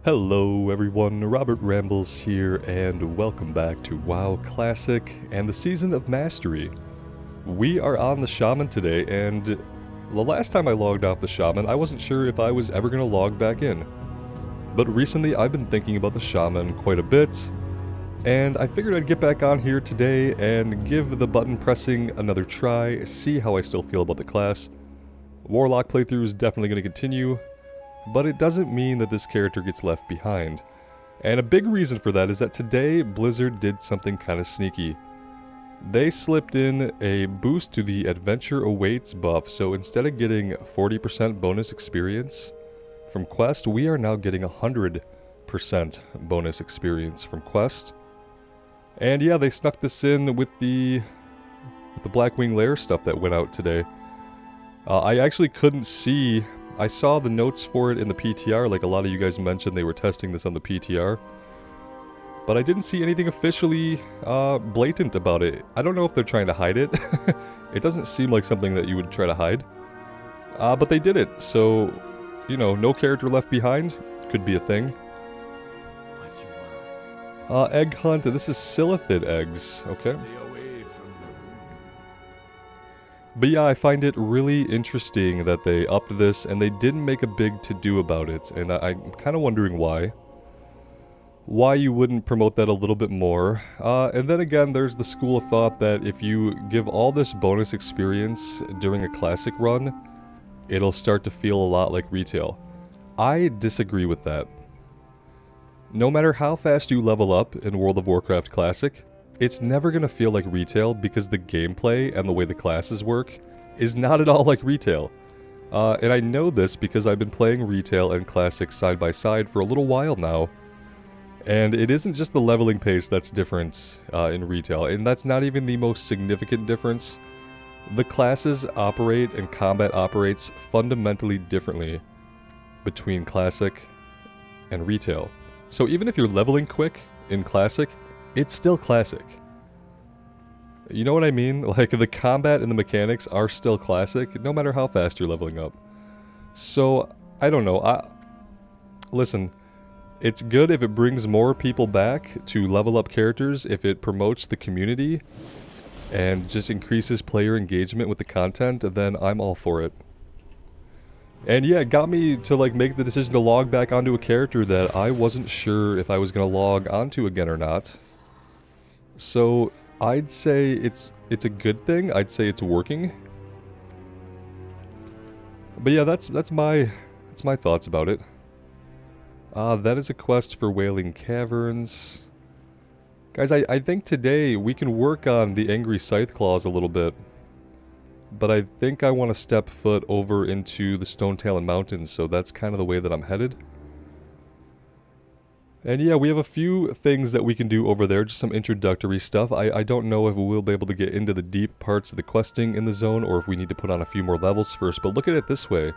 Hello everyone, Robert Rambles here, and welcome back to WoW Classic and the Season of Mastery. We are on the Shaman today, and the last time I logged off the Shaman, I wasn't sure if I was ever going to log back in. But recently I've been thinking about the Shaman quite a bit, and I figured I'd get back on here today and give the button pressing another try, see how I still feel about the class. Warlock playthrough is definitely going to continue, but it doesn't mean that this character gets left behind. And a big reason for that is that today Blizzard did something kind of sneaky. They slipped in a boost to the Adventure Awaits buff, so instead of getting 40% bonus experience from Quest, we are now getting 100% bonus experience from Quest. And yeah, they snuck this in with the Blackwing Lair stuff that went out today. I actually couldn't see. I saw the notes for it in the PTR, like a lot of you guys mentioned they were testing this on the PTR. But I didn't see anything officially blatant about it. I don't know if they're trying to hide it. It doesn't seem like something that you would try to hide. But they did it, so, you know, no character left behind could be a thing. Egg hunt, this is Silithid eggs, okay. But yeah, I find it really interesting that they upped this and they didn't make a big to-do about it, and I'm kind of wondering why. Why you wouldn't promote that a little bit more. And then again, there's the school of thought that if you give all this bonus experience during a classic run, it'll start to feel a lot like retail. I disagree with that. No matter how fast you level up in World of Warcraft Classic, it's never going to feel like retail because the gameplay and the way the classes work is not at all like retail. And I know this because I've been playing retail and classic side by side for a little while now. And it isn't just the leveling pace that's different in retail, and that's not even the most significant difference. The classes operate and combat operates fundamentally differently between classic and retail. So even if you're leveling quick in classic, it's still classic. You know what I mean? Like, the combat and the mechanics are still classic, no matter how fast you're leveling up. So, I don't know. Listen, it's good if it brings more people back to level up characters, if it promotes the community, and just increases player engagement with the content, then I'm all for it. And yeah, it got me to like make the decision to log back onto a character that I wasn't sure if I was going to log onto again or not. So, I'd say it's a good thing. I'd say it's working. But yeah, that's my thoughts about it. That is a quest for Wailing Caverns. Guys, I think today we can work on the Angry Scythe Claws a little bit. But I think I want to step foot over into the Stone Talon Mountains, so that's kind of the way that I'm headed. And yeah, we have a few things that we can do over there, just some introductory stuff. I don't know if we'll be able to get into the deep parts of the questing in the zone, or if we need to put on a few more levels first, but look at it this way.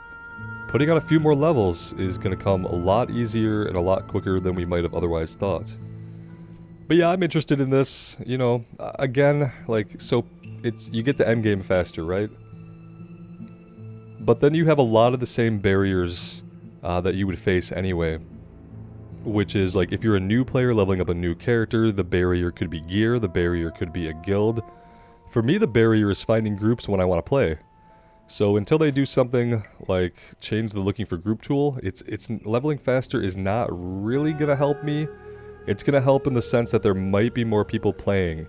Putting on a few more levels is going to come a lot easier and a lot quicker than we might have otherwise thought. But yeah, I'm interested in this, you know, again, like, so you get to endgame faster, right? But then you have a lot of the same barriers that you would face anyway. Which is, like, if you're a new player leveling up a new character, the barrier could be gear, the barrier could be a guild. For me, the barrier is finding groups when I want to play. So until they do something like change the looking for group tool, it's leveling faster is not really going to help me. It's going to help in the sense that there might be more people playing,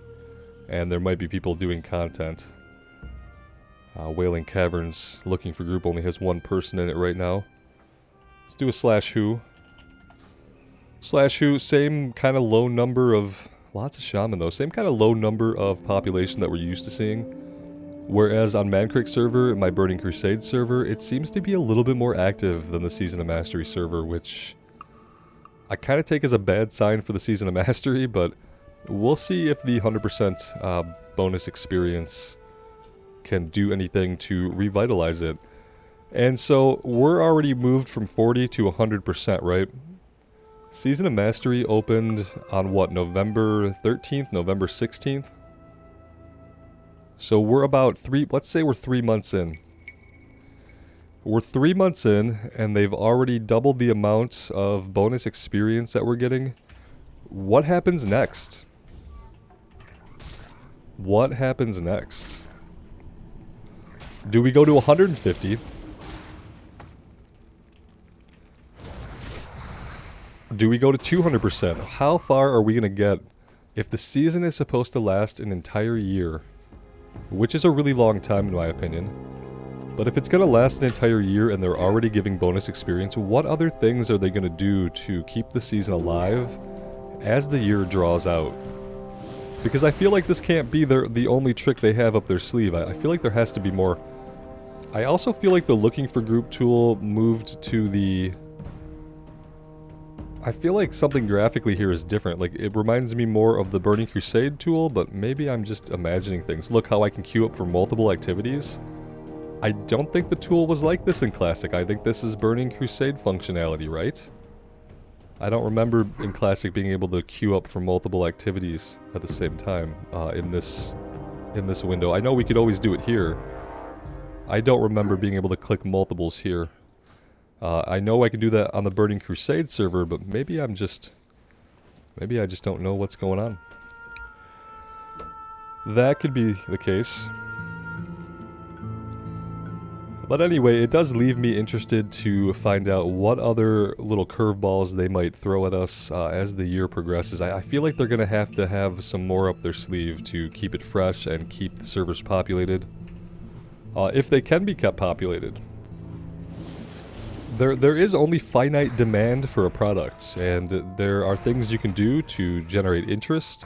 and there might be people doing content. Wailing Caverns looking for group only has one person in it right now. Let's do a /who. /who, same kind of low number of... Lots of shaman though. Same kind of low number of population that we're used to seeing. Whereas on Mancreek server, my Burning Crusade server, it seems to be a little bit more active than the Season of Mastery server, which I kind of take as a bad sign for the Season of Mastery, but we'll see if the 100% bonus experience can do anything to revitalize it. And so, we're already moved from 40 to 100%, right? Season of Mastery opened on what, November 13th, November 16th? So we're about let's say we're 3 months in. We're 3 months in, and they've already doubled the amount of bonus experience that we're getting. What happens next? What happens next? Do we go to 150? Do we go to 200%? How far are we going to get if the season is supposed to last an entire year? Which is a really long time in my opinion. But if it's going to last an entire year and they're already giving bonus experience, what other things are they going to do to keep the season alive as the year draws out? Because I feel like this can't be the only trick they have up their sleeve. I feel like there has to be more. I also feel like the looking for group tool moved to the... I feel like something graphically here is different. Like, it reminds me more of the Burning Crusade tool, but maybe I'm just imagining things. Look how I can queue up for multiple activities. I don't think the tool was like this in Classic. I think this is Burning Crusade functionality, right? I don't remember in Classic being able to queue up for multiple activities at the same time in this window. I know we could always do it here. I don't remember being able to click multiples here. I know I can do that on the Burning Crusade server, but maybe I just don't know what's going on. That could be the case. But anyway, it does leave me interested to find out what other little curveballs they might throw at us as the year progresses. I feel like they're going to have some more up their sleeve to keep it fresh and keep the servers populated. If they can be kept populated. There is only finite demand for a product, and there are things you can do to generate interest.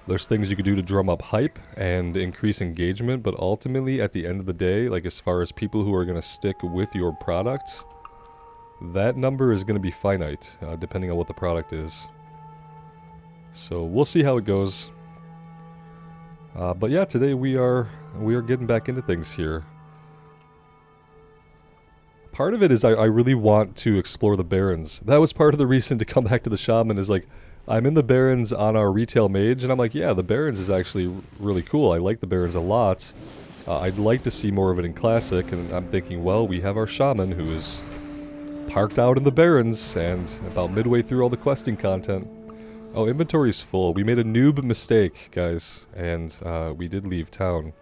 There's things you can do to drum up hype and increase engagement, but ultimately, at the end of the day, like as far as people who are going to stick with your product, that number is going to be finite, depending on what the product is. So we'll see how it goes. But yeah, today we are getting back into things here. Part of it is I really want to explore the Barrens. That was part of the reason to come back to the Shaman, is like, I'm in the Barrens on our retail mage, and I'm like, yeah, the Barrens is actually really cool. I like the Barrens a lot. I'd like to see more of it in Classic, and I'm thinking, well, we have our Shaman who is parked out in the Barrens, and about midway through all the questing content. Oh, inventory's full. We made a noob mistake, guys, and we did leave town.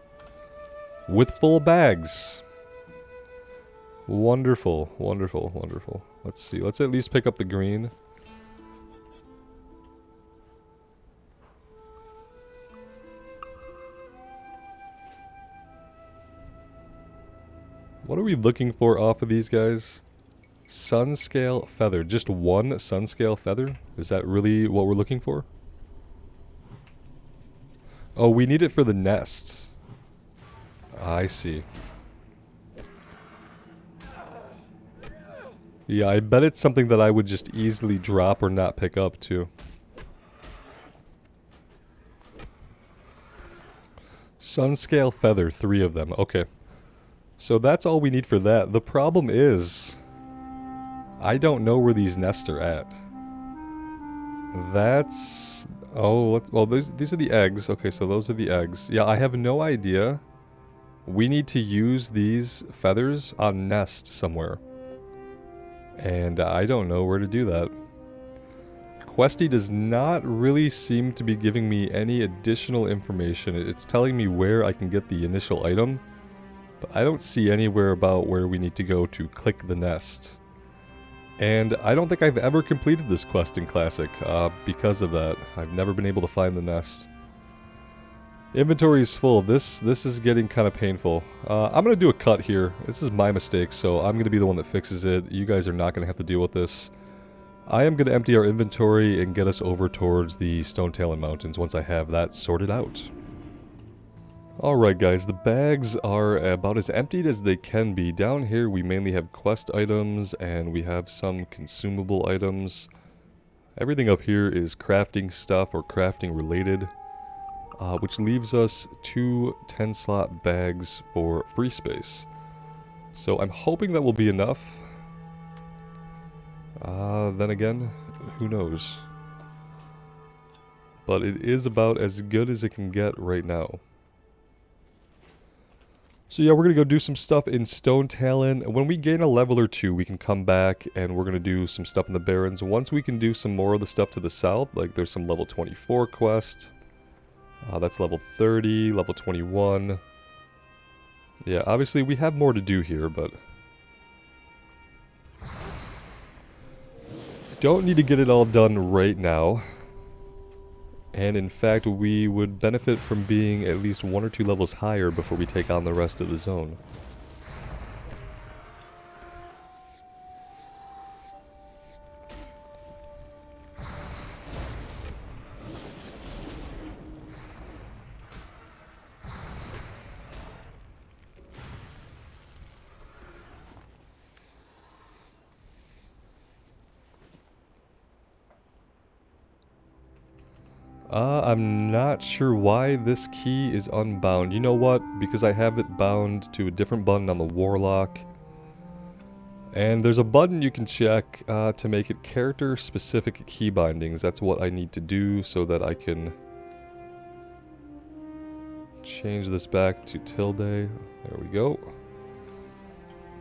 With full bags. Wonderful, wonderful, wonderful. Let's see, let's at least pick up the green. What are we looking for off of these guys? Sunscale feather. Just one sunscale feather? Is that really what we're looking for? Oh, we need it for the nests. I see. Yeah, I bet it's something that I would just easily drop or not pick up too. Sunscale feather, 3 of them. Okay. So that's all we need for that. The problem is, I don't know where these nests are at. That's... oh, well, these are the eggs. Okay, so those are the eggs. Yeah, I have no idea. We need to use these feathers on nest somewhere. And I don't know where to do that. Questie does not really seem to be giving me any additional information. It's telling me where I can get the initial item, but I don't see anywhere about where we need to go to click the nest. And I don't think I've ever completed this quest in Classic because of that. I've never been able to find the nest. Inventory is full. This is getting kind of painful. I'm going to do a cut here. This is my mistake, so I'm going to be the one that fixes it. You guys are not going to have to deal with this. I am going to empty our inventory and get us over towards the Stone Talon Mountains once I have that sorted out. Alright guys, the bags are about as emptied as they can be. Down here we mainly have quest items and we have some consumable items. Everything up here is crafting stuff or crafting related. Which leaves us 2 10-slot bags for free space. So I'm hoping that will be enough. Then again, who knows? But it is about as good as it can get right now. So yeah, we're going to go do some stuff in Stone Talon. When we gain a level or two, we can come back and we're going to do some stuff in the Barrens. Once we can do some more of the stuff to the south, like there's some level 24 quest. That's level 30, level 21. Yeah, obviously we have more to do here, but don't need to get it all done right now. And in fact, we would benefit from being at least 1 or 2 levels higher before we take on the rest of the zone. I'm not sure why this key is unbound. You know what? Because I have it bound to a different button on the Warlock. And there's a button you can check to make it character-specific key bindings. That's what I need to do so that I can change this back to tilde. There we go.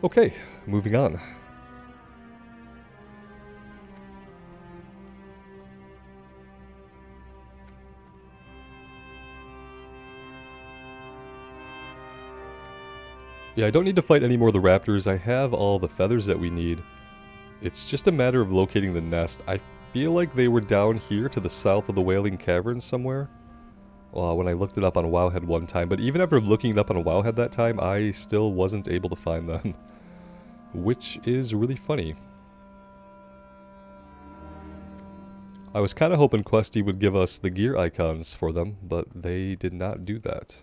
Okay, moving on. Yeah, I don't need to fight any more of the raptors. I have all the feathers that we need. It's just a matter of locating the nest. I feel like they were down here to the south of the Wailing Caverns somewhere. When I looked it up on Wowhead one time. But even after looking it up on Wowhead that time, I still wasn't able to find them. Which is really funny. I was kind of hoping Questie would give us the gear icons for them, but they did not do that.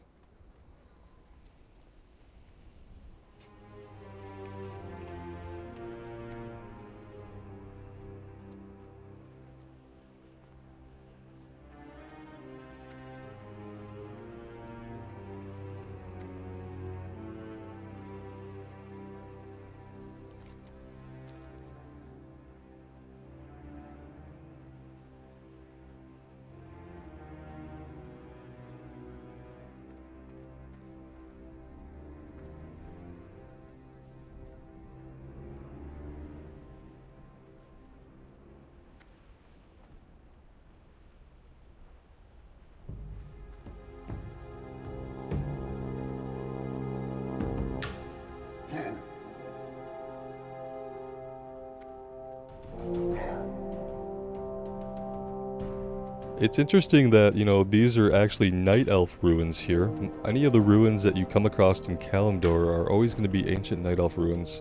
It's interesting that, you know, these are actually Night Elf ruins here. Any of the ruins that you come across in Kalimdor are always going to be ancient Night Elf ruins.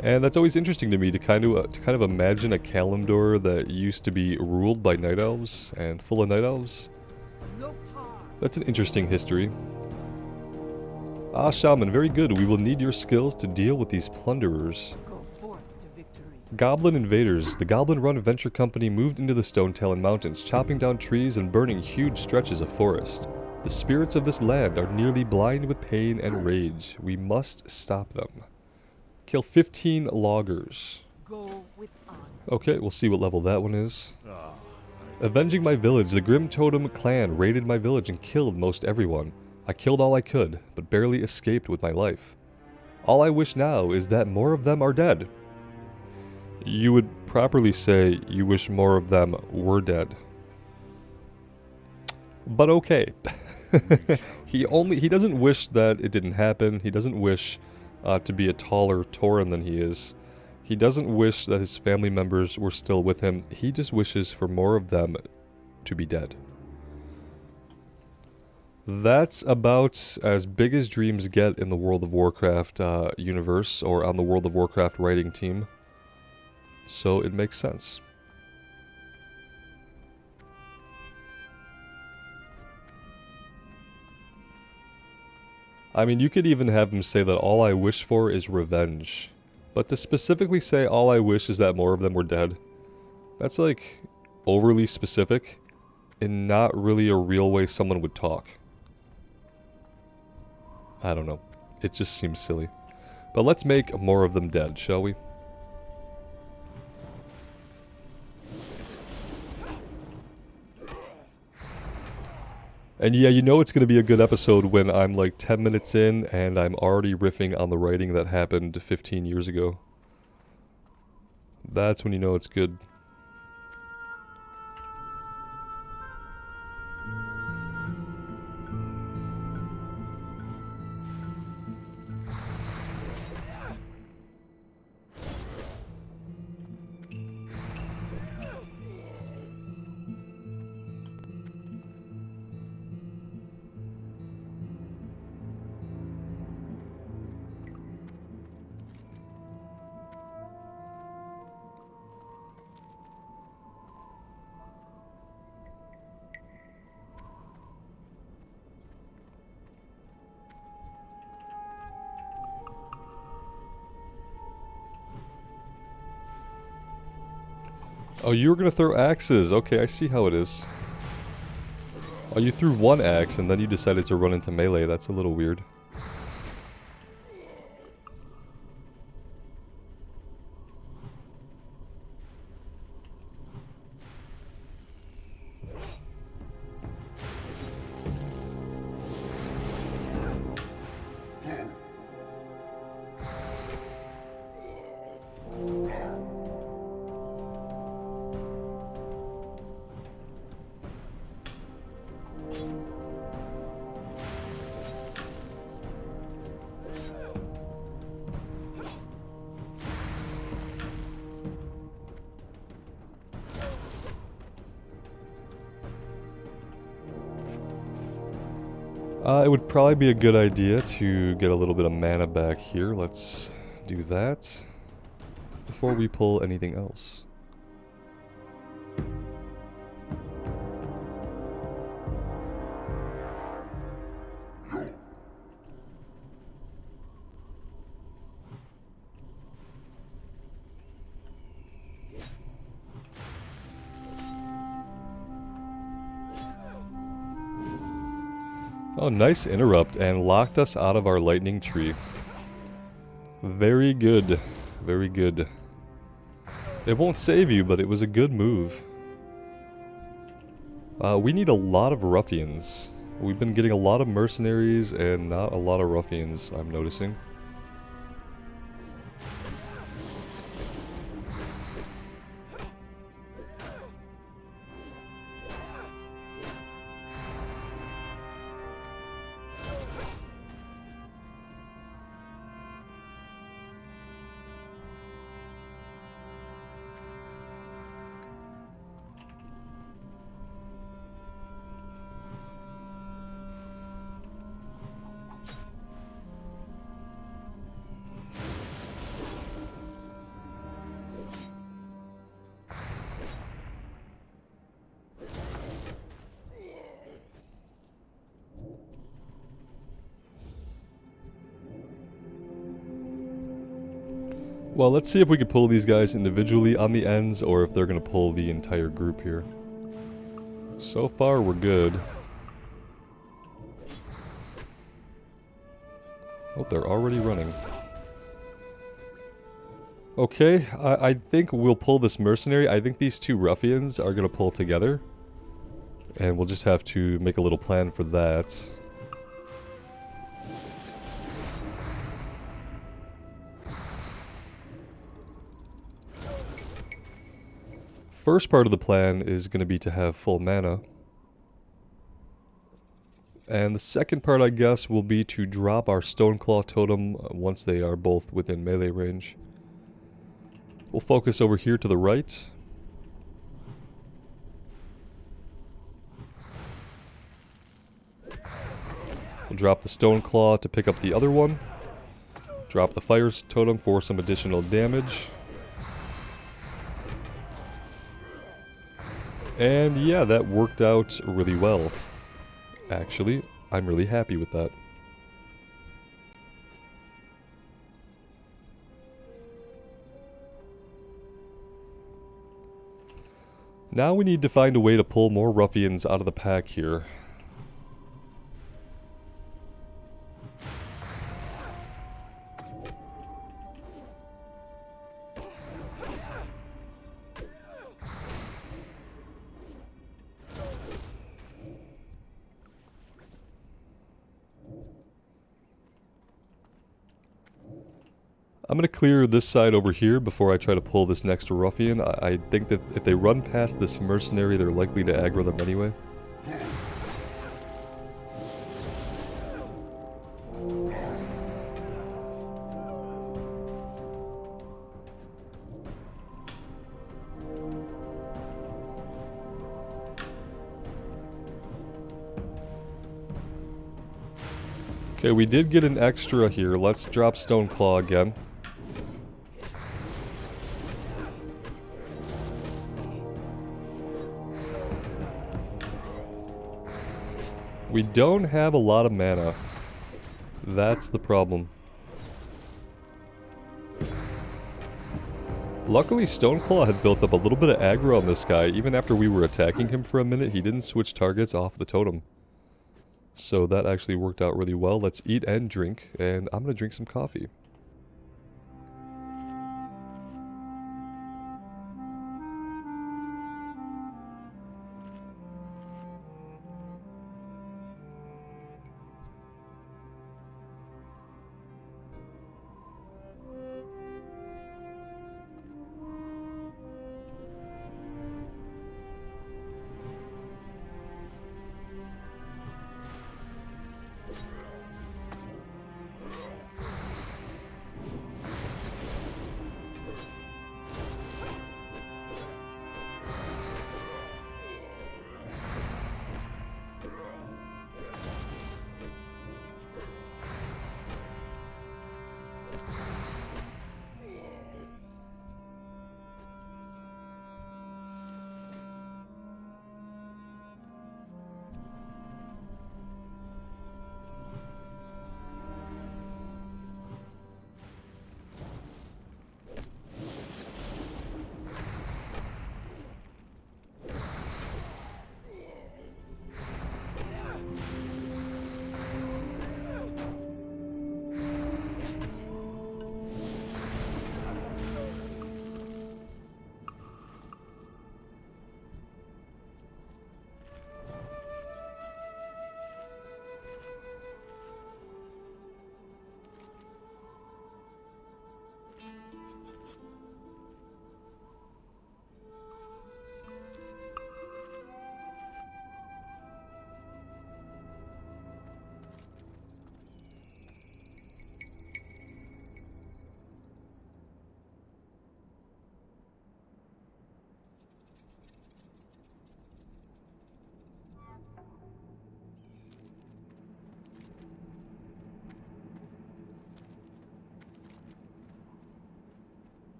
And that's always interesting to me to kind of imagine a Kalimdor that used to be ruled by Night Elves and full of Night Elves. That's an interesting history. Ah, Shaman, very good. We will need your skills to deal with these plunderers. Goblin Invaders. The Goblin Run Venture Company moved into the Stone Talon Mountains, chopping down trees and burning huge stretches of forest. The spirits of this land are nearly blind with pain and rage. We must stop them. Kill 15 loggers. Okay, we'll see what level that one is. Avenging my village. The Grim Totem clan raided my village and killed most everyone. I killed all I could, but barely escaped with my life. All I wish now is that more of them are dead. You would properly say you wish more of them were dead. But okay. He doesn't wish that it didn't happen. He doesn't wish to be a taller Tauren than he is. He doesn't wish that his family members were still with him. He just wishes for more of them to be dead. That's about as big as dreams get in the World of Warcraft universe, or on the World of Warcraft writing team. So it makes sense. I mean, you could even have him say that all I wish for is revenge. But to specifically say all I wish is that more of them were dead, that's like overly specific and not really a real way someone would talk. I don't know. It just seems silly. But let's make more of them dead, shall we? And yeah, you know it's going to be a good episode when I'm like 10 minutes in and I'm already riffing on the writing that happened 15 years ago. That's when you know it's good. Oh, you were gonna throw axes. Okay, I see how it is. Oh, you threw one axe and then you decided to run into melee. That's a little weird. It would probably be a good idea to get a little bit of mana back here. Let's do that before we pull anything else. Oh, nice interrupt, and locked us out of our lightning tree. Very good. Very good. It won't save you, but it was a good move. We need a lot of ruffians. We've been getting a lot of mercenaries and not a lot of ruffians, I'm noticing. Well, let's see if we can pull these guys individually on the ends, or if they're going to pull the entire group here. So far, we're good. Oh, they're already running. Okay, I think we'll pull this mercenary. I think these two ruffians are going to pull together. And we'll just have to make a little plan for that. First part of the plan is going to be to have full mana. And the second part, I guess, will be to drop our Stoneclaw totem once they are both within melee range. We'll focus over here to the right. We'll drop the Stoneclaw to pick up the other one. Drop the Fire totem for some additional damage. And yeah, that worked out really well. Actually, I'm really happy with that. Now we need to find a way to pull more ruffians out of the pack here. I'm gonna clear this side over here before I try to pull this next ruffian. I think that if they run past this mercenary, they're likely to aggro them anyway. Okay, we did get an extra here. Let's drop Stoneclaw again. We don't have a lot of mana. That's the problem. Luckily, Stoneclaw had built up a little bit of aggro on this guy. Even after we were attacking him for a minute, he didn't switch targets off the totem. So that actually worked out really well. Let's eat and drink, and I'm gonna drink some coffee.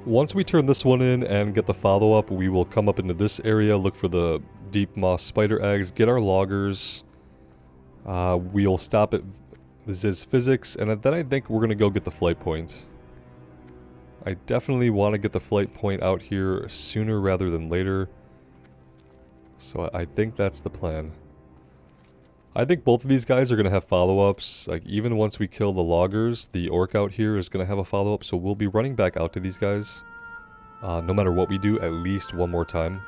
Once we turn this one in and get the follow-up, we will come up into this area, look for the deep moss spider eggs, get our loggers. We'll stop at Ziz Physics, and then I think we're going to go get the flight point. I definitely want to get the flight point out here sooner rather than later. So I think that's the plan. I think both of these guys are going to have follow-ups. Like, even once we kill the loggers, the orc out here is going to have a follow-up, so we'll be running back out to these guys. No matter what we do, at least one more time.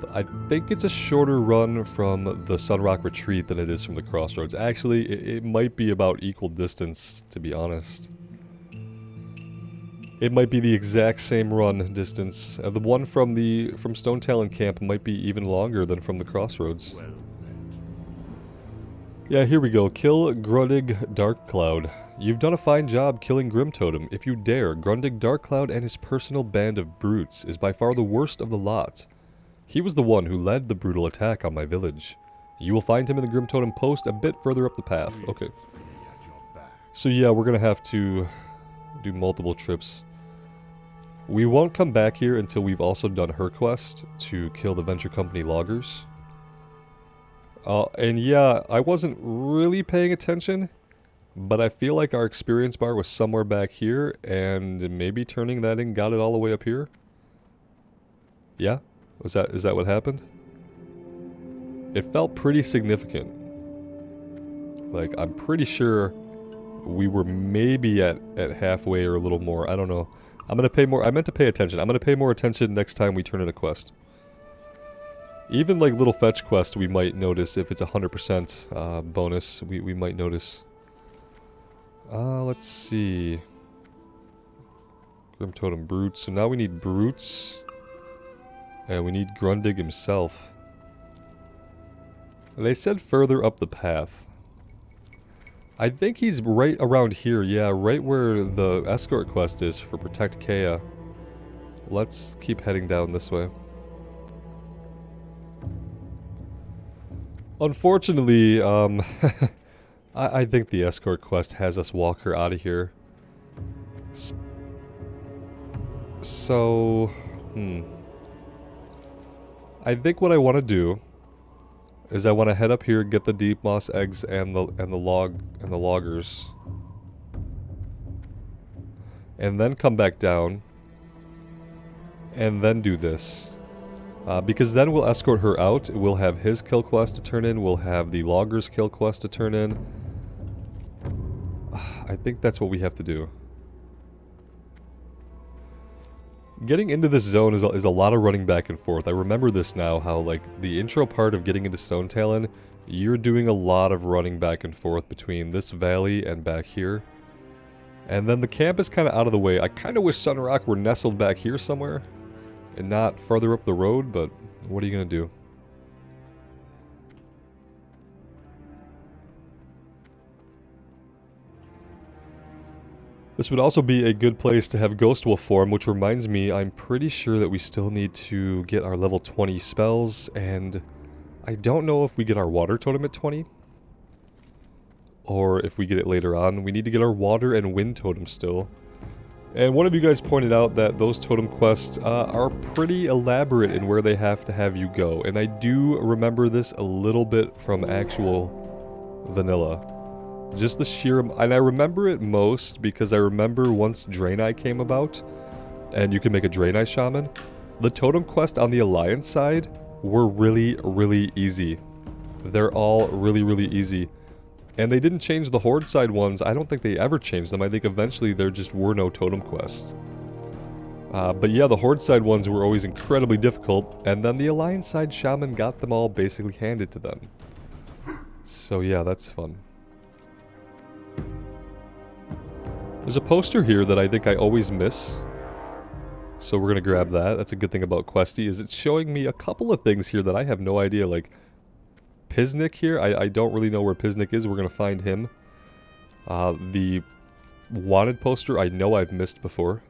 But I think it's a shorter run from the Sunrock Retreat than it is from the Crossroads. Actually, it might be about equal distance, to be honest. It might be the exact same run distance. The one from Stone Talon Camp might be even longer than from the Crossroads. Yeah, here we go. Kill Grundig Darkcloud. You've done a fine job killing Grim Totem. If you dare, Grundig Darkcloud and his personal band of brutes is by far the worst of the lot. He was the one who led the brutal attack on my village. You will find him in the Grim Totem post a bit further up the path. Okay. So yeah, we're gonna have to do multiple trips. We won't come back here until we've also done her quest to kill the Venture Company loggers. And yeah, I wasn't really paying attention, but I feel like our experience bar was somewhere back here, and maybe turning that in got it all the way up here. Yeah? Is that what happened? it felt pretty significant. Like, I'm pretty sure we were maybe at halfway or a little more. I don't know. I'm gonna pay more. I meant to pay attention. I'm gonna pay more attention next time we turn in a quest. Even like little fetch quests we might notice if it's 100% bonus. We might notice. Let's see. Grim Totem Brutes. So now we need Brutes. And we need Grundig himself. They said further up the path. I think he's right around here, yeah, right where the escort quest is for Protect Kea. Let's keep heading down this way. Unfortunately, I think the escort quest has us walk her out of here. So, I think what I want to do is I want to head up here, get the deep moss eggs and the loggers, and then come back down, and then do this, because then we'll escort her out. We'll have his kill quest to turn in. We'll have the loggers kill quest to turn in. I think that's what we have to do. Getting into this zone is a lot of running back and forth. I remember this now, how like the intro part of getting into Stone Talon, you're doing a lot of running back and forth between this valley and back here. And then the camp is kind of out of the way. I kind of wish Sunrock were nestled back here somewhere and not further up the road, but what are you going to do? This would also be a good place to have Ghost Wolf form, which reminds me, I'm pretty sure that we still need to get our level 20 spells, and I don't know if we get our water totem at 20, or if we get it later on. We need to get our water and wind totem still. And one of you guys pointed out that those totem quests are pretty elaborate in where they have to have you go, and I do remember this a little bit from actual vanilla. Just the sheer... And I remember it most because I remember once Draenei came about, and you can make a Draenei Shaman, the totem quest on the Alliance side were really, really easy. They're all really, really easy. And they didn't change the Horde side ones. I don't think they ever changed them. I think eventually there just were no totem quests. But yeah, the Horde side ones were always incredibly difficult, and then the Alliance side Shaman got them all basically handed to them. So yeah, that's fun. There's a poster here that I think I always miss. So we're gonna grab that. That's a good thing about Questie, is it's showing me a couple of things here that I have no idea, like Piznik here. I don't really know where Piznik is. We're gonna find him. The wanted poster I know I've missed before.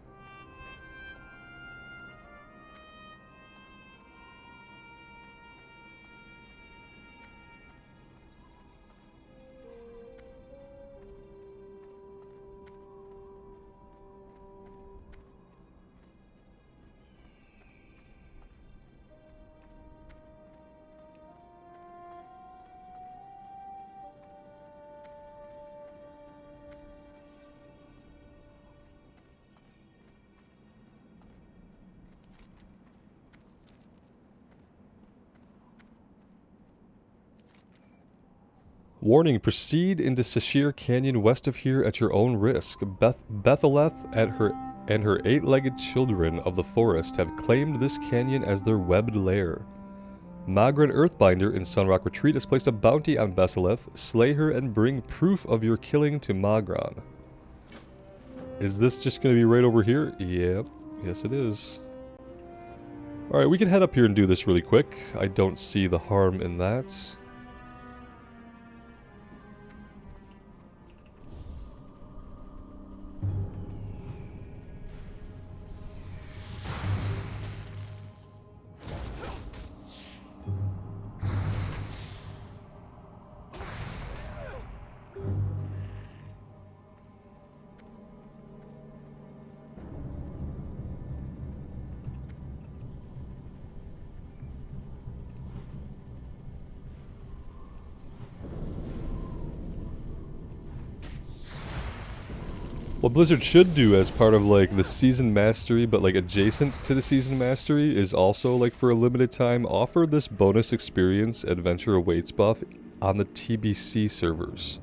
Warning, proceed into Sashir Canyon west of here at your own risk. Betheleth and her 8-legged children of the forest have claimed this canyon as their webbed lair. Magran Earthbinder in Sunrock Retreat has placed a bounty on Betheleth. Slay her and bring proof of your killing to Magran. Is this just going to be right over here? Yep. Yes, it is. Alright, we can head up here and do this really quick. I don't see the harm in that. What Blizzard should do as part of like the season mastery, but like adjacent to the season mastery, is also like for a limited time offer this bonus experience adventure awaits buff on the TBC servers.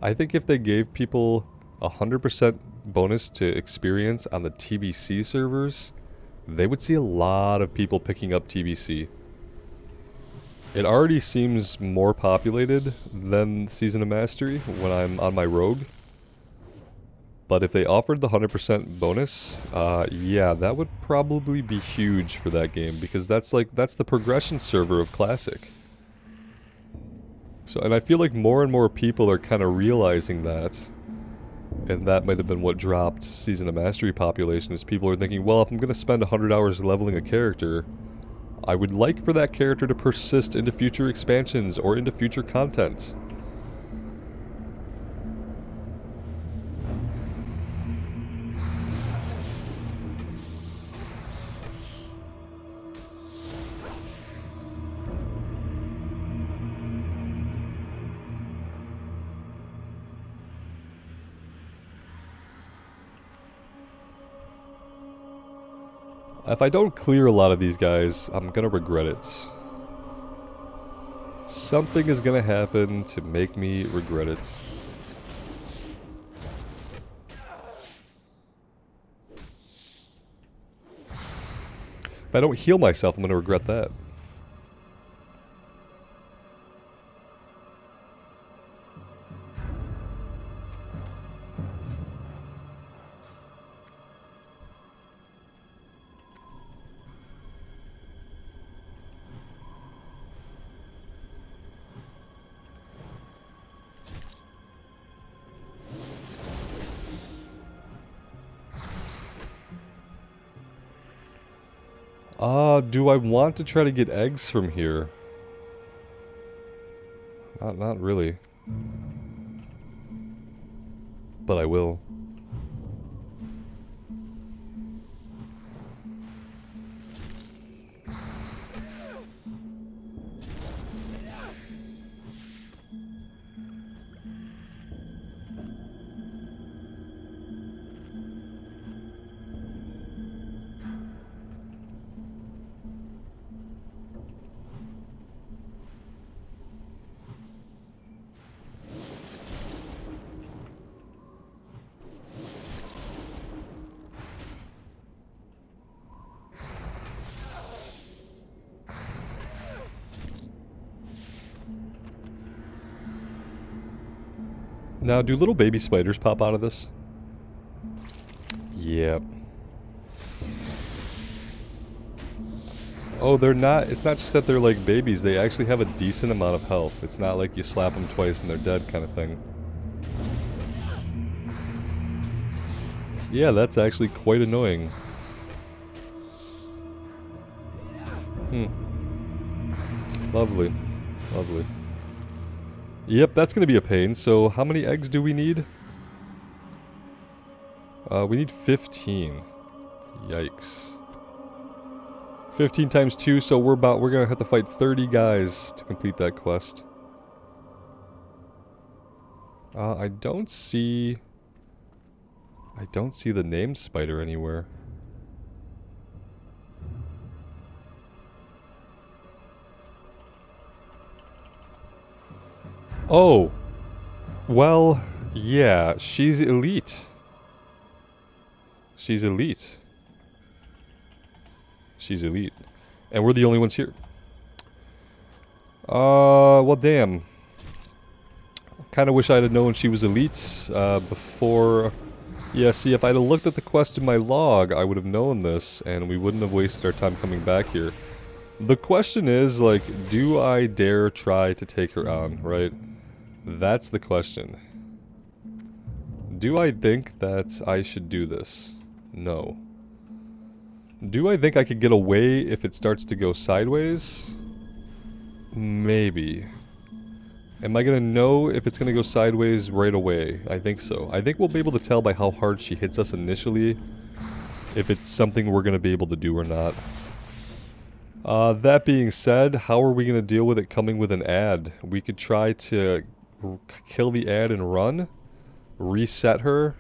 I think if they gave people 100% bonus to experience on the TBC servers, they would see a lot of people picking up TBC. It already seems more populated than Season of Mastery when I'm on my rogue. But if they offered the 100% bonus, yeah, that would probably be huge for that game, because that's the progression server of Classic. So, and I feel like more and more people are kind of realizing that, and that might have been what dropped Season of Mastery population, is people are thinking, well, if I'm going to spend 100 hours leveling a character, I would like for that character to persist into future expansions or into future content. If I don't clear a lot of these guys, I'm gonna regret it. Something is gonna happen to make me regret it. If I don't heal myself, I'm gonna regret that. Do I want to try to get eggs from here? Not really. But I will. Now, do little baby spiders pop out of this? Yep. Oh, they're not, it's not just that they're like babies, they actually have a decent amount of health. It's not like you slap them twice and they're dead kind of thing. Yeah, that's actually quite annoying. Lovely. Lovely. Yep, that's gonna be a pain. So, how many eggs do we need? We need 15. Yikes. 15 times 2, so we're gonna have to fight 30 guys to complete that quest. I don't see the name spider anywhere. Oh. Well, yeah, she's elite. She's elite. She's elite. And we're the only ones here. Well, damn. Kinda wish I'd have known she was elite, before... Yeah, see, if I'd have looked at the quest in my log, I would have known this, and we wouldn't have wasted our time coming back here. The question is, like, do I dare try to take her on, right? That's the question. Do I think that I should do this? No. Do I think I could get away if it starts to go sideways? Maybe. Am I gonna know if it's gonna go sideways right away? I think so. I think we'll be able to tell by how hard she hits us initially if it's something we're gonna be able to do or not. That being said, how are we gonna deal with it coming with an add? We could try to kill the add and run, reset her,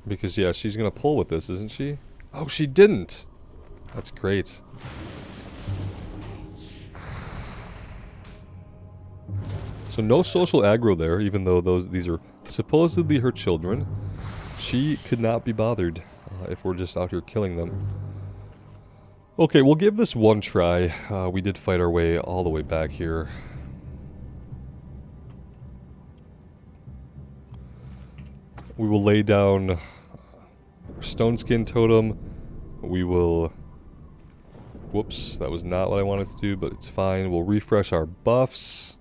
Because, yeah, she's gonna pull with this, isn't she? Oh, she didn't! That's great. So no social aggro there, even though these are supposedly her children. She could not be bothered if we're just out here killing them. Okay, we'll give this one try. We did fight our way all the way back here. We will lay down stone skin totem. We will... Whoops, that was not what I wanted to do, but it's fine. We'll refresh our buffs.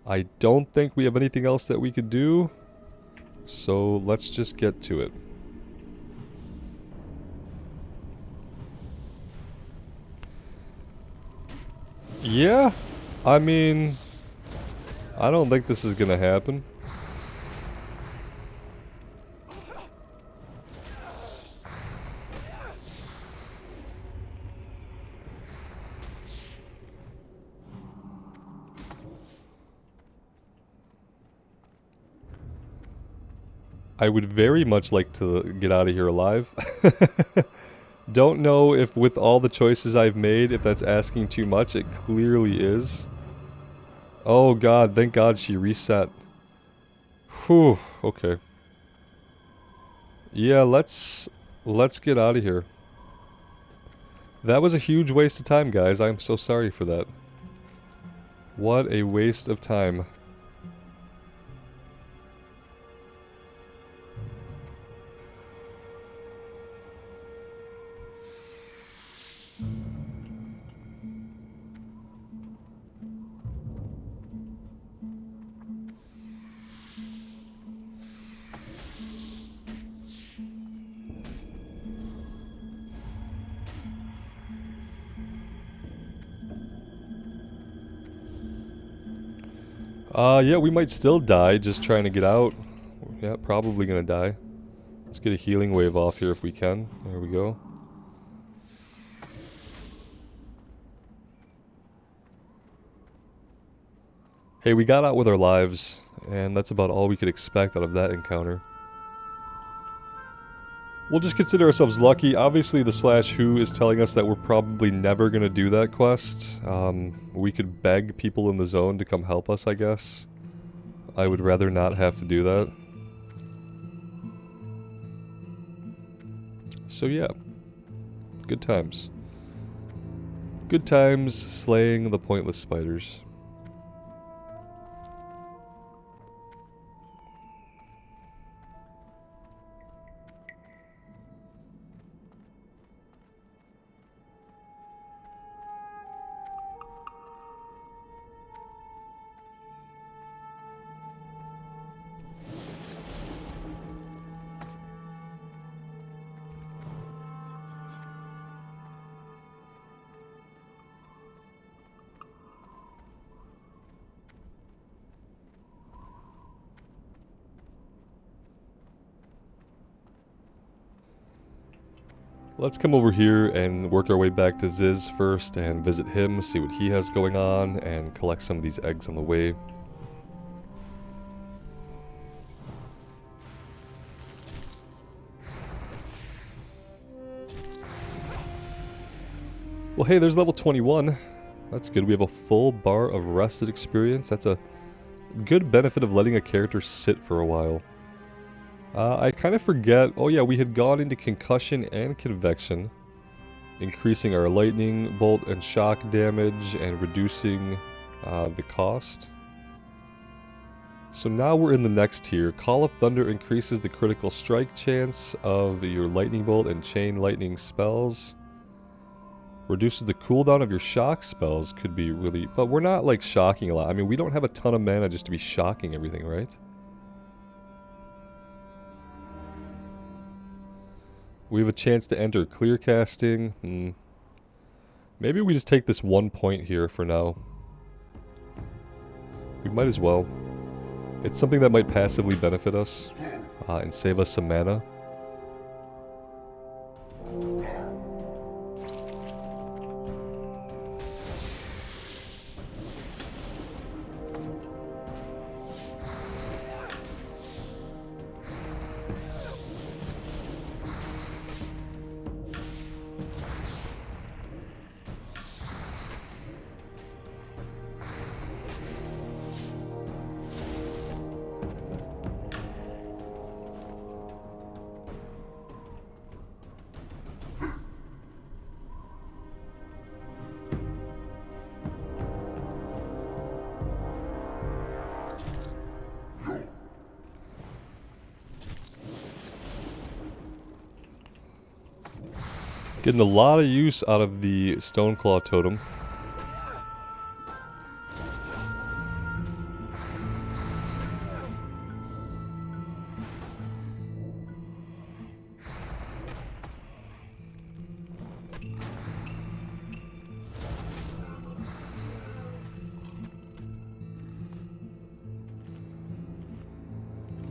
I don't think we have anything else that we could do. So let's just get to it. Yeah, I mean, I don't think this is gonna happen. I would very much like to get out of here alive. Don't know if with all the choices I've made, if that's asking too much. It clearly is. Oh god, thank god she reset. Whew, okay. Yeah, let's get out of here. That was a huge waste of time, guys. I'm so sorry for that. What a waste of time. Yeah, we might still die just trying to get out. Yeah, probably gonna die. Let's get a healing wave off here if we can. There we go. Hey, we got out with our lives, and that's about all we could expect out of that encounter. We'll just consider ourselves lucky. Obviously, the /who is telling us that we're probably never gonna do that quest. We could beg people in the zone to come help us, I guess. I would rather not have to do that. So yeah, good times. Good times slaying the pointless spiders. Let's come over here and work our way back to Ziz first and visit him, see what he has going on, and collect some of these eggs on the way. Well, hey, there's level 21. That's good. We have a full bar of rested experience. That's a good benefit of letting a character sit for a while. I kind of forget. Oh yeah, we had gone into concussion and convection, increasing our lightning bolt and shock damage and reducing the cost. So now we're in the next tier. Call of Thunder increases the critical strike chance of your lightning bolt and chain lightning spells. Reduces the cooldown of your shock spells. Could be really... But we're not like shocking a lot. I mean, we don't have a ton of mana just to be shocking everything, right? We have a chance to enter clear casting. Maybe we just take this 1 point here for now. We might as well. It's something that might passively benefit us and save us some mana. Getting a lot of use out of the Stoneclaw totem.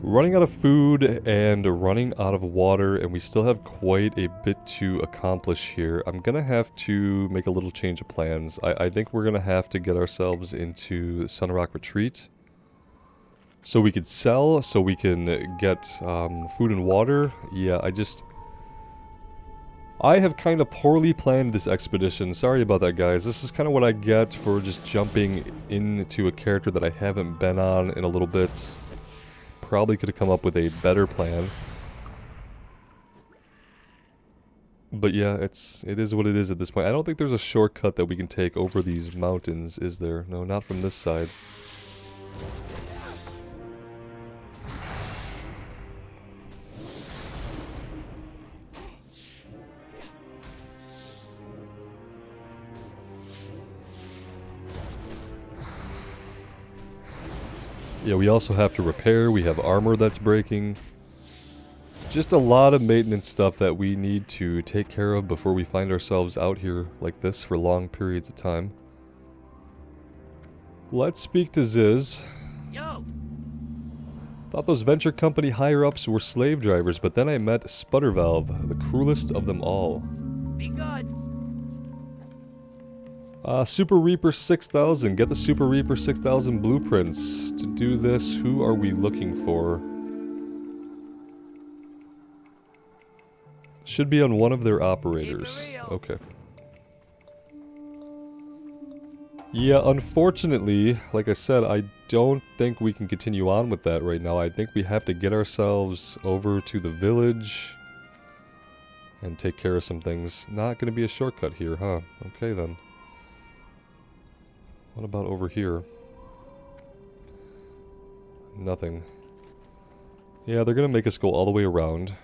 Running out of food and running out of water, and we still have quite a bit to accomplish here. I'm gonna have to make a little change of plans. I think we're gonna have to get ourselves into Sunrock Retreat. So we could sell, so we can get food and water. Yeah, I have kind of poorly planned this expedition. Sorry about that, guys. This is kind of what I get for just jumping into a character that I haven't been on in a little bit. Probably could have come up with a better plan. But yeah, it is what it is at this point. I don't think there's a shortcut that we can take over these mountains, is there? No, not from this side. Yeah, we also have to repair. We have armor that's breaking. Just a lot of maintenance stuff that we need to take care of before we find ourselves out here like this for long periods of time. Let's speak to Ziz. Yo. Thought those venture company higher-ups were slave drivers, but then I met Sputtervalve, the cruelest of them all. Be good. Super Reaper 6000. Get the Super Reaper 6000 blueprints. To do this, who are we looking for? Should be on one of their operators. Okay. Yeah, unfortunately, like I said, I don't think we can continue on with that right now. I think we have to get ourselves over to the village and take care of some things. Not gonna be a shortcut here, huh? Okay then. What about over here? Nothing. Yeah, they're gonna make us go all the way around.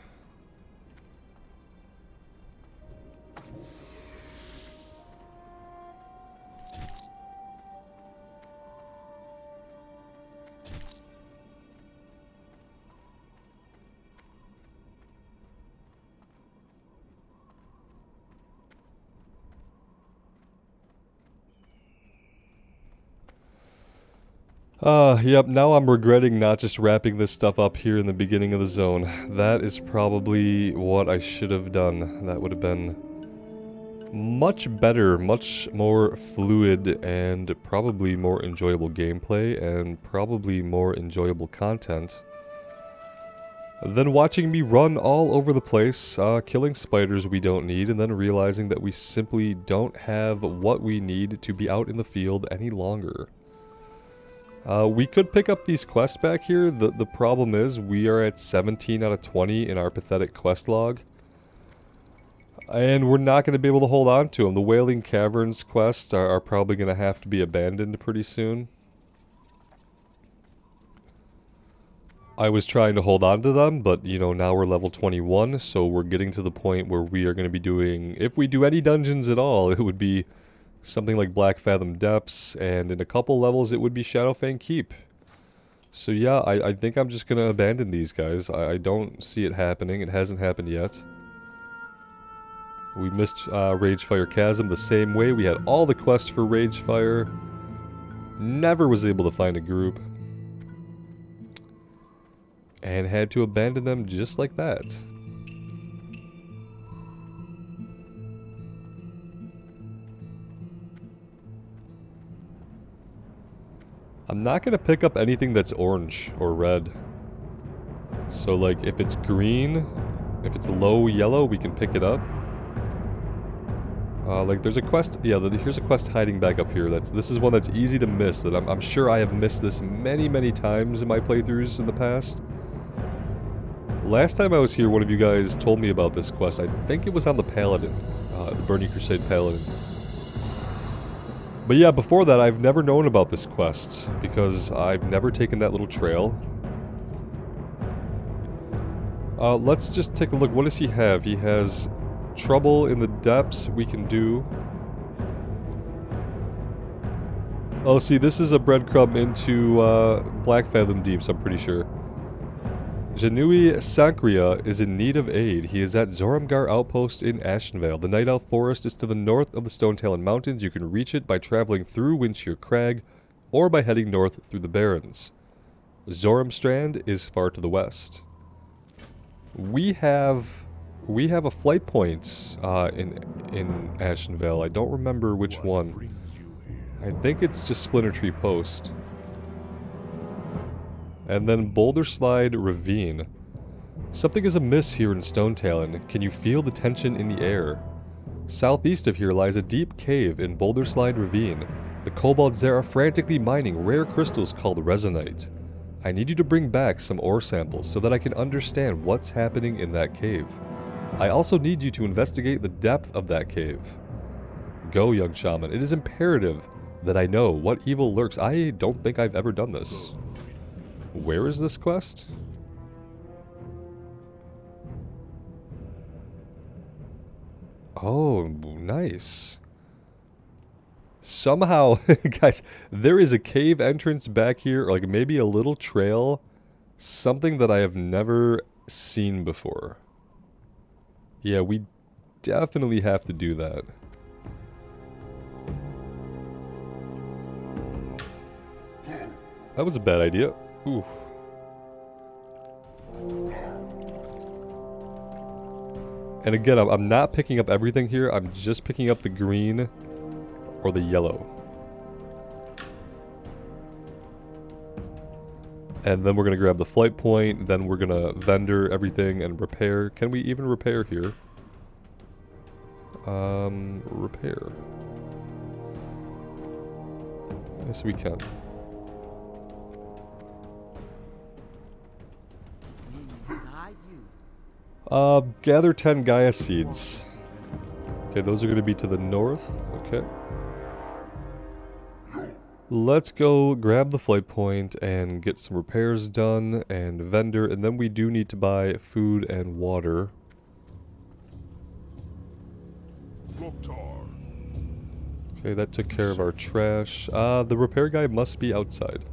Yep, now I'm regretting not just wrapping this stuff up here in the beginning of the zone. That is probably what I should have done. That would have been much better, much more fluid, and probably more enjoyable gameplay, and probably more enjoyable content than watching me run all over the place, killing spiders we don't need, and then realizing that we simply don't have what we need to be out in the field any longer. We could pick up these quests back here. The problem is we are at 17 out of 20 in our pathetic quest log. And we're not going to be able to hold on to them. The Wailing Caverns quests are probably going to have to be abandoned pretty soon. I was trying to hold on to them, but you know, now we're level 21, so we're getting to the point where we are going to be doing, if we do any dungeons at all, it would be something like Black Fathom Depths, and in a couple levels it would be Shadowfang Keep. So yeah, I think I'm just going to abandon these guys. I don't see it happening. It hasn't happened yet. We missed Ragefire Chasm the same way. We had all the quests for Ragefire. Never was able to find a group. And had to abandon them just like that. I'm not going to pick up anything that's orange or red. So like if it's green, if it's low yellow, we can pick it up. Like there's a quest, yeah, here's a quest hiding back up here. This is one that's easy to miss, that I'm sure I have missed this many times in my playthroughs in the past. Last time I was here, one of you guys told me about this quest. I think it was on the Paladin, the Burning Crusade Paladin. But yeah, before that, I've never known about this quest, because I've never taken that little trail. Let's just take a look. What does he have? He has Trouble in the Depths we can do. Oh, see, this is a breadcrumb into Black Fathom Deeps, I'm pretty sure. Janui Sankria is in need of aid. He is at Zoramgar Outpost in Ashenvale. The Night Elf Forest is to the north of the Stone Talon Mountains. You can reach it by traveling through Windshear Crag, or by heading north through the Barrens. Zoramstrand is far to the west. We have a flight point in Ashenvale. I don't remember which one. I think it's just Splinter Tree Post. And then Boulder Slide Ravine. Something is amiss here in Stone Talon. Can you feel the tension in the air? Southeast of here lies a deep cave in Boulder Slide Ravine. The kobolds there are frantically mining rare crystals called resonite. I need you to bring back some ore samples so that I can understand what's happening in that cave. I also need you to investigate the depth of that cave. Go, young shaman. It is imperative that I know what evil lurks. I don't think I've ever done this. Where is this quest? Oh, nice. Somehow, guys, there is a cave entrance back here, or like maybe a little trail. Something that I have never seen before. Yeah, we definitely have to do that. That was a bad idea. Ooh. And again, I'm not picking up everything here. I'm just picking up the green or the yellow. And then we're going to grab the flight point. Then we're going to vendor everything and repair. Can we even repair here? Repair. Yes, we can. Gather 10 Gaia seeds. Okay, those are going to be to the north. Okay. Let's go grab the flight point and get some repairs done and vendor, and then we do need to buy food and water. Okay, that took care of our trash. The repair guy must be outside.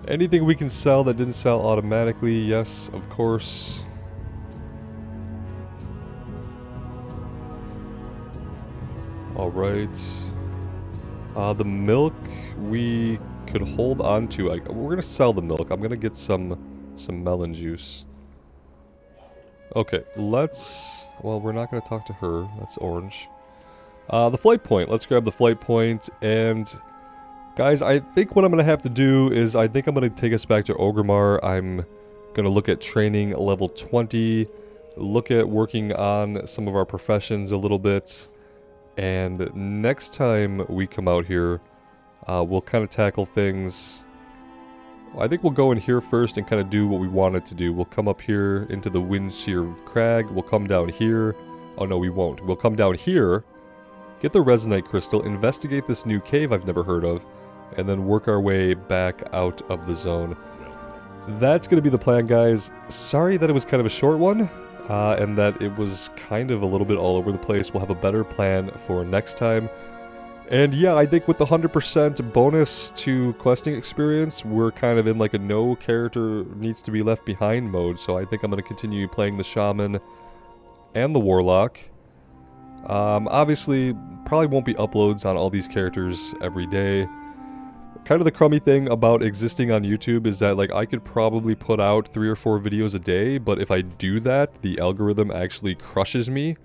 Anything we can sell that didn't sell automatically, yes, of course. Alright. The milk we could hold on to. We're gonna sell the milk. I'm gonna get some melon juice. Okay, let's... Well, we're not gonna talk to her. That's orange. The flight point. Let's grab the flight point and... Guys, I think what I'm going to have to do is I think I'm going to take us back to Orgrimmar. I'm going to look at training level 20, look at working on some of our professions a little bit, and next time we come out here, we'll kind of tackle things. I think we'll go in here first and kind of do what we wanted to do. We'll come up here into the Windshear Crag, we'll come down here. Oh no, we won't. We'll come down here, get the Resonite Crystal, investigate this new cave I've never heard of, and then work our way back out of the zone. That's going to be the plan, guys. Sorry that it was kind of a short one, and that it was kind of a little bit all over the place. We'll have a better plan for next time. And yeah, I think with the 100% bonus to questing experience, we're kind of in like a no character needs to be left behind mode, so I think I'm going to continue playing the Shaman and the Warlock. Obviously, probably won't be uploads on all these characters every day. Kind of the crummy thing about existing on YouTube is that like I could probably put out 3 or 4 videos a day, but if I do that, the algorithm actually crushes me.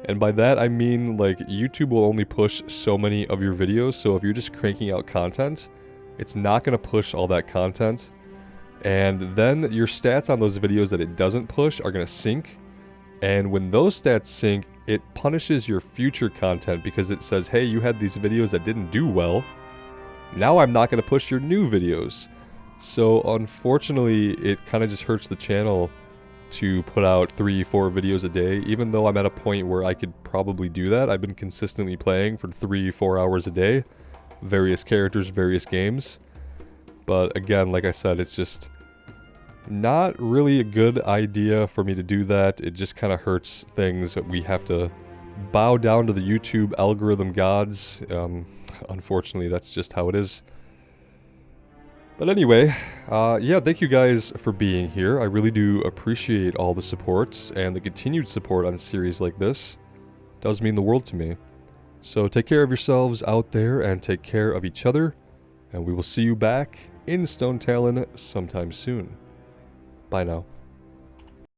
And by that I mean like YouTube will only push so many of your videos, so if you're just cranking out content, it's not going to push all that content. And then your stats on those videos that it doesn't push are going to sink. And when those stats sink, it punishes your future content because it says, hey, you had these videos that didn't do well. Now I'm not going to push your new videos. So unfortunately, it kind of just hurts the channel to put out 3-4 videos a day, even though I'm at a point where I could probably do that. I've been consistently playing for 3-4 hours a day, various characters, various games. But again, like I said, it's just not really a good idea for me to do that. It just kind of hurts things. We have to bow down to the YouTube algorithm gods. Unfortunately, that's just how it is. But anyway, yeah, thank you guys for being here. I really do appreciate all the support, and the continued support on a series like this does mean the world to me. So take care of yourselves out there, and take care of each other, and we will see you back in Stone Talon sometime soon. Bye now.